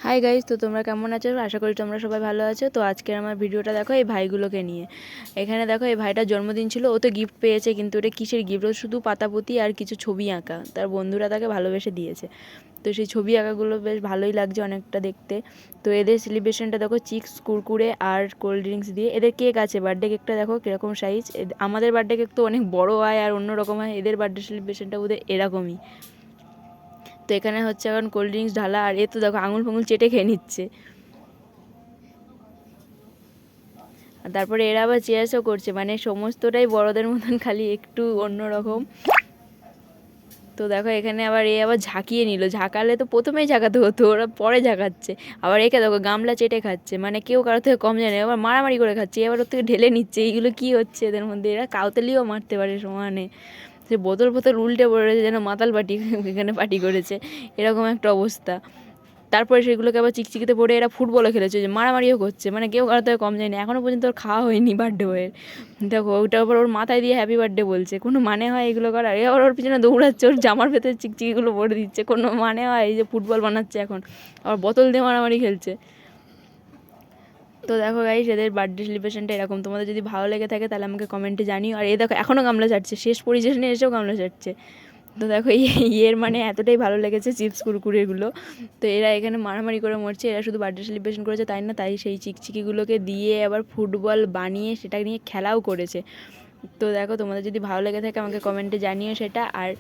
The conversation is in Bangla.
হাই গাইস, তো তোমরা কেমন আছো? আশা করি তোমরা সবাই ভালো আছো। তো আজকে আমার ভিডিওটা দেখো এই ভাইগুলোকে নিয়ে। এখানে দেখো এই ভাইটার জন্মদিন ছিল, ও তো গিফট পেয়েছে, কিন্তু এটা কিসের গিফট? ও শুধু পাতাপুতি আর কিছু ছবি আঁকা, তার বন্ধুরা তাকে ভালোবেসে দিয়েছে। তো সেই ছবি আঁকাগুলো বেশ ভালোই লাগছে অনেকটা দেখতে। তো এদের সেলিব্রেশনটা দেখো চিপস, কুরকুরে আর কোল্ড ড্রিঙ্কস দিয়ে। এদের কেক আছে, বার্থডে কেকটা দেখো কীরকম সাইজ। আমাদের বার্থডে কেক তো অনেক বড় হয় আর অন্যরকম হয়, এদের বার্থডে সেলিব্রেশনটা ওদের এরকমই। তো এখানে হচ্ছে এখন কোল্ড ড্রিঙ্কস ঢালা, আর এ তো দেখো আঙুল ফাঙুল চেটে খেয়ে নিচ্ছে। আর তারপরে এরা আবার চেয়ার্সও করছে, মানে সমস্তটাই বড়দের মতন, খালি একটু অন্যরকম। তো দেখো এখানে আবার এ আবার ঝাঁকিয়ে নিল, ঝাঁকালে তো প্রথমেই ঝাঁকাতে হতো, ওরা পরে ঝাঁকাচ্ছে। আবার একে দেখো গামলা চেটে খাচ্ছে, মানে কেউ কারোর থেকে কম জানে, আবার মারামারি করে খাচ্ছে, এবার ওর থেকে ঢেলে নিচ্ছে। এইগুলো কি হচ্ছে এদের মধ্যে? এরা কাউতালিও মারতে পারে সমানে। সে বোতল ফোতল উল্টে পড়ে রয়েছে, যেন মাতাল পার্টি এখানে পার্টি করেছে, এরকম একটা অবস্থা। তারপরে সেগুলোকে আবার চিকচিকিতে পড়ে এরা ফুটবলও খেলেছে, যে মারামারিও করছে, মানে কেউ কারো থেকে কম যায়নি। এখনও পর্যন্ত ওর খাওয়া হয়নি বার্থডে বয়ের। দেখো ওটার উপর ওর মাথায় দিয়ে হ্যাপি বার্থডে বলছে, কোনো মানে হয় এগুলো করার? এ আবার ওর পিছনে দৌড়াচ্ছে, ওর জামার ভেতরে চিকচিকিগুলো ভরে দিচ্ছে, কোনো মানে হয়? এই যে ফুটবল বানাচ্ছে এখন, আবার বোতল দিয়ে মারামারি খেলছে। তো দেখো গাইস, এদের বার্থডে সেলিব্রেশনটা এরকম। তোমাদের যদি ভালো লেগে থাকে তাহলে আমাকে কমেন্টে জানিও। আর এ দেখো এখনও গামলা চাটছে, শেষ পজিশনে এসেও গামলা চাটছে। তো দেখো ইয়ের মানে এতটাই ভালো লেগেছে চিপস কুরকুরেগুলো। তো এরা এখানে মারামারি করে মরছে। এরা শুধু বার্থডে সেলিব্রেশন করেছে তাই না, তাই সেই চিকচিকিগুলোকে দিয়ে আবার ফুটবল বানিয়ে সেটা নিয়ে খেলাও করেছে। তো দেখো তোমাদের যদি ভালো লেগে থাকে আমাকে কমেন্টে জানিও সেটা। আর